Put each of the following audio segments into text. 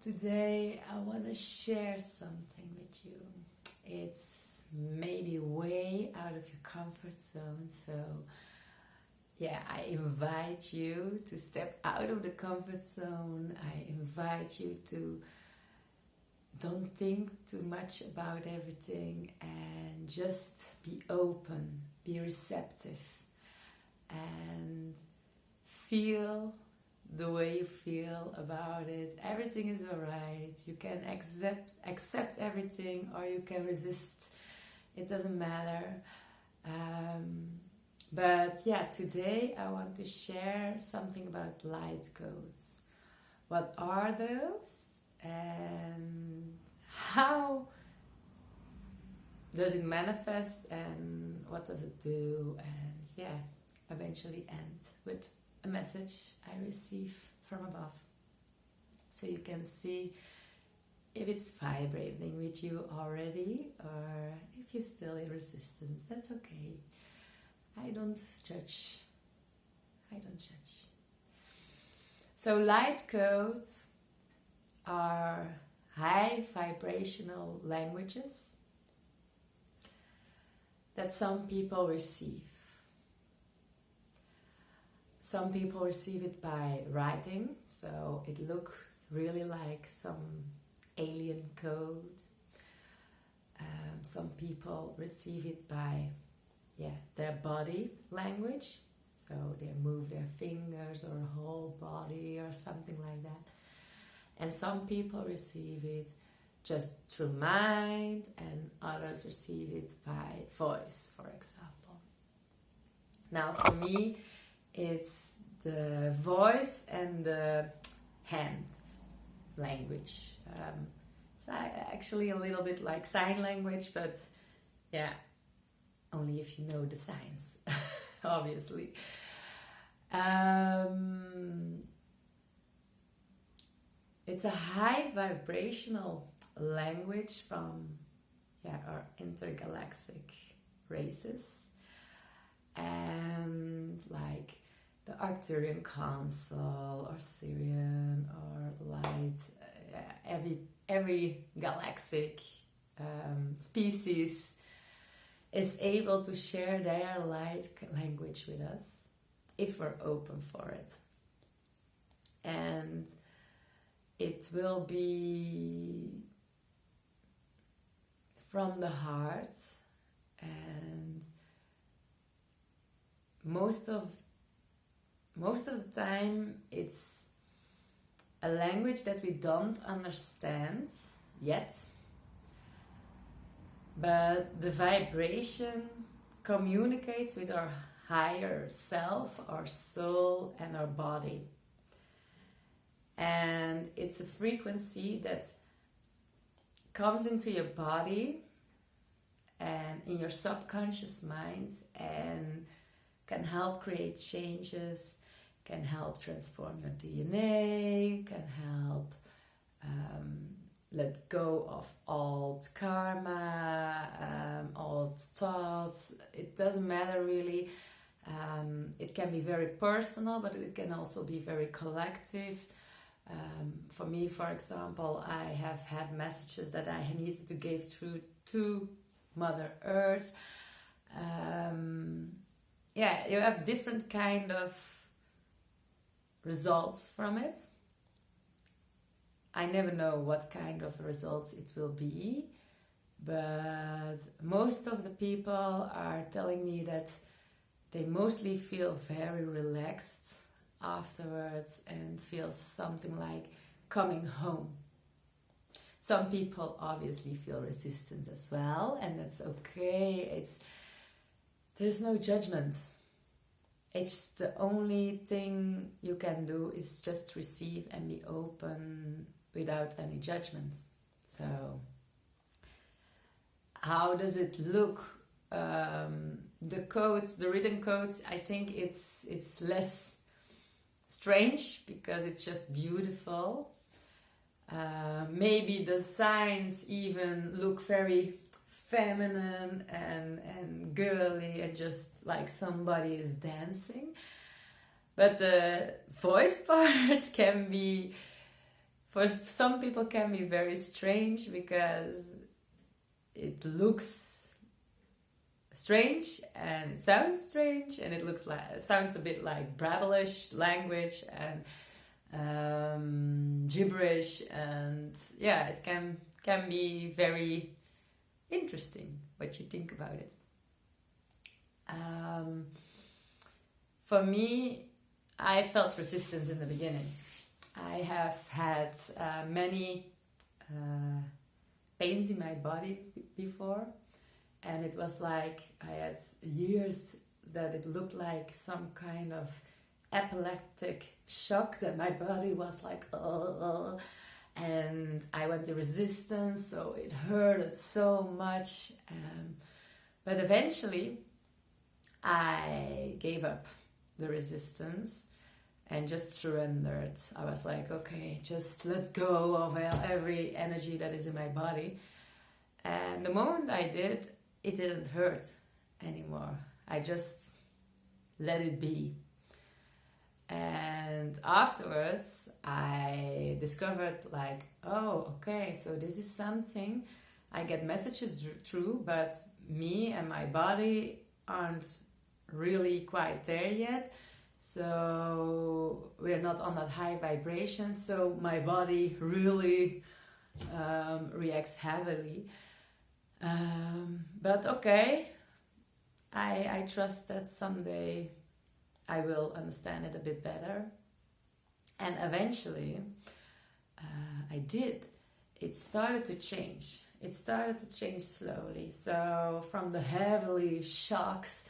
Today I want to share something with you. It's maybe way out of your comfort zone, so I invite you to step out of the comfort zone. I invite you to don't think too much about everything and just be open, be receptive, and feel the way you feel about it. Everything is alright. You can accept everything, or you can resist. It doesn't matter. But today I want to share something about light codes. What are those? And how does it manifest? And what does it do? And eventually end with a message I receive from above, so you can see if it's vibrating with you already or if you're still in resistance. That's okay. I don't judge. So light codes are high vibrational languages that some people receive. Some people receive it by writing, so it looks really like some alien code. Some people receive it by their body language, so they move their fingers or whole body or something like that. And some people receive it just through mind, and others receive it by voice, for example. Now for me, it's the voice and the hand language. It's actually a little bit like sign language, but only if you know the signs, obviously. It's a high vibrational language from our intergalactic races, and like the Arcturian Council or Syrian or light, every galactic species is able to share their light language with us if we're open for it. And it will be from the heart, and most of the time it's a language that we don't understand yet, but the vibration communicates with our higher self, our soul, and our body. And it's a frequency that comes into your body and in your subconscious mind and can help create changes, can help transform your DNA, can help let go of old karma, old thoughts. It doesn't matter really. It can be very personal, but it can also be very collective. For me, for example, I have had messages that I needed to give through to Mother Earth. You have different kind of results from it. I never know what kind of results it will be, but most of the people are telling me that they mostly feel very relaxed afterwards and feel something like coming home. Some people obviously feel resistance as well, and that's okay. There's no judgment. It's the only thing you can do is just receive and be open without any judgment. So how does it look? The codes, the written codes, I think it's less strange because it's just beautiful. Maybe the signs even look very feminine and girly and just like somebody is dancing. But the voice part can be for some people can be very strange because it looks strange and it sounds strange and it sounds a bit like Brabbleish language and gibberish, and yeah, it can be very interesting what you think about it. For me, I felt resistance in the beginning. I have had many pains in my body before, and it was like I had years that it looked like some kind of epileptic shock, that my body was like, and I went to resistance, so it hurted so much. But eventually, I gave up the resistance and just surrendered. I was like, okay, just let go of every energy that is in my body. And the moment I did, it didn't hurt anymore. I just let it be. And afterwards, I discovered like, oh, okay, so this is something. I get messages through, but me and my body aren't really quite there yet. So we're not on that high vibration. So my body really reacts heavily. But okay, I trust that someday I will understand it a bit better. And eventually, I did. It started to change. It started to change slowly. So from the heavily shocks,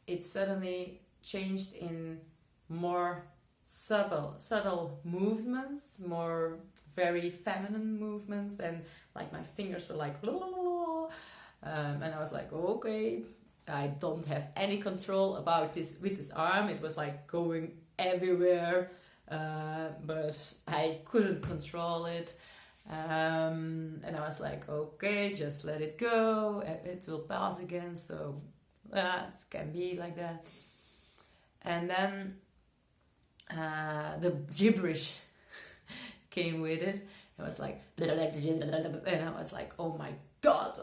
it suddenly changed in more subtle movements, more very feminine movements, and like my fingers were like, and I was like, okay, I don't have any control about this with this arm. It was like going everywhere, but I couldn't control it. And I was like, okay, just let it go. It will pass again. So it can be like that. And then the gibberish came with it. It was like, and I was like, oh my God,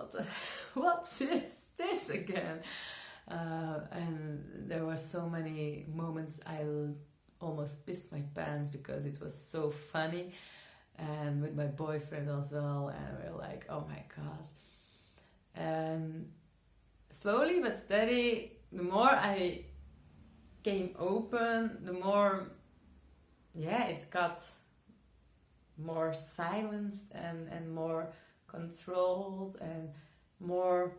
what is this again? And there were so many moments I almost pissed my pants because it was so funny, and with my boyfriend as well, and we were like, oh my God. And slowly but steady, the more I came open, the more it got more silenced and more controlled and more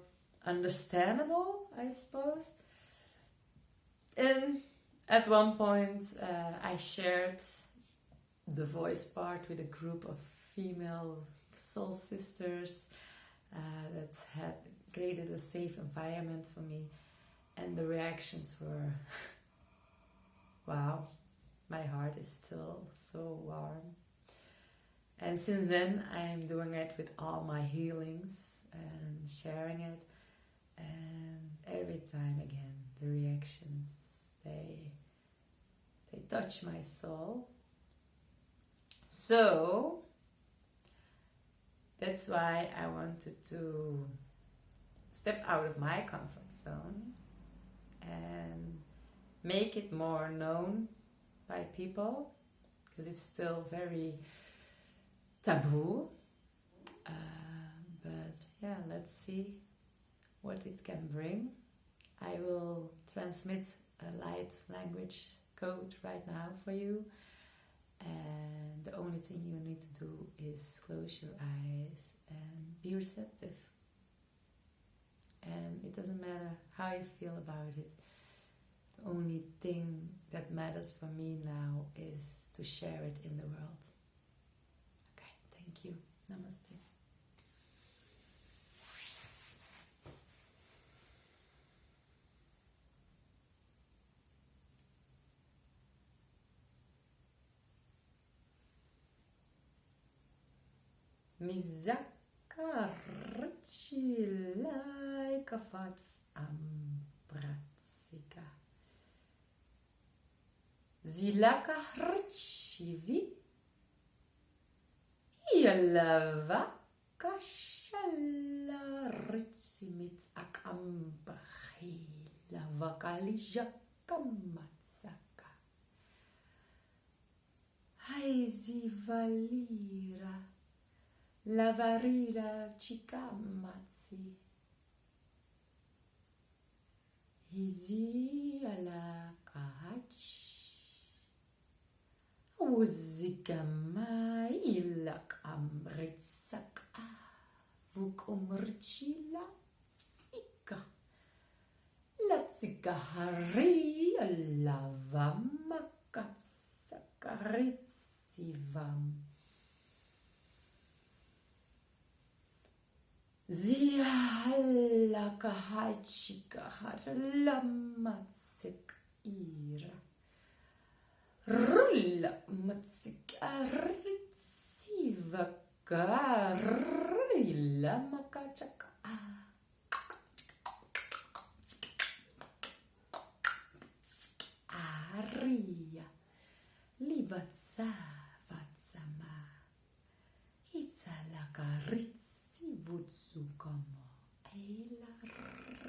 understandable, I suppose. And at one point, I shared the voice part with a group of female soul sisters that had created a safe environment for me, and the reactions were wow, my heart is still so warm. And since then, I'm doing it with all my healings and sharing it. And every time again, the reactions, they touch my soul. So that's why I wanted to step out of my comfort zone and make it more known by people, because it's still very taboo, but yeah, let's see what it can bring. I will transmit a light language code right now for you, and the only thing you need to do is close your eyes and be receptive. And it doesn't matter how you feel about it. The only thing that matters for me now is to share it in the world. Thank you. Namaste. Mizakarchilai kafats ambratsika. Zilaka harchivi Yalava kashala ritsimits akambahi lavakali jakamatsaka haizivalira lavarira chikamatsi hizi ala kahach uzigama ilak amritsaka vukumrchila tsika latsika hari lavamakatsakaritsivam zia kahachika harlamatsik ira rulla matsikarritsiva karilla makachaka aria livatsa vatsama itzalakaritsi vutsukamo ela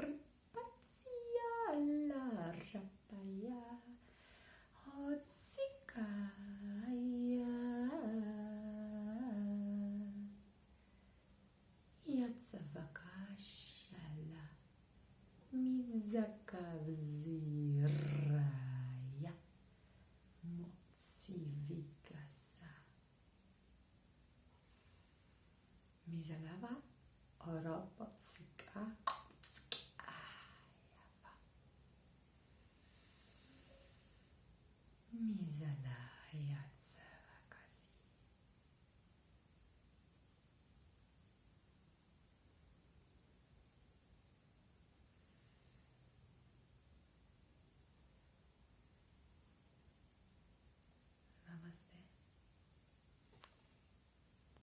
ripatsia la rapaya Otsikaya Yatsavakashala Mizakavziraya Motsivikasa Mizalava Oropotsika Mizala Yatsavakasi Namaste.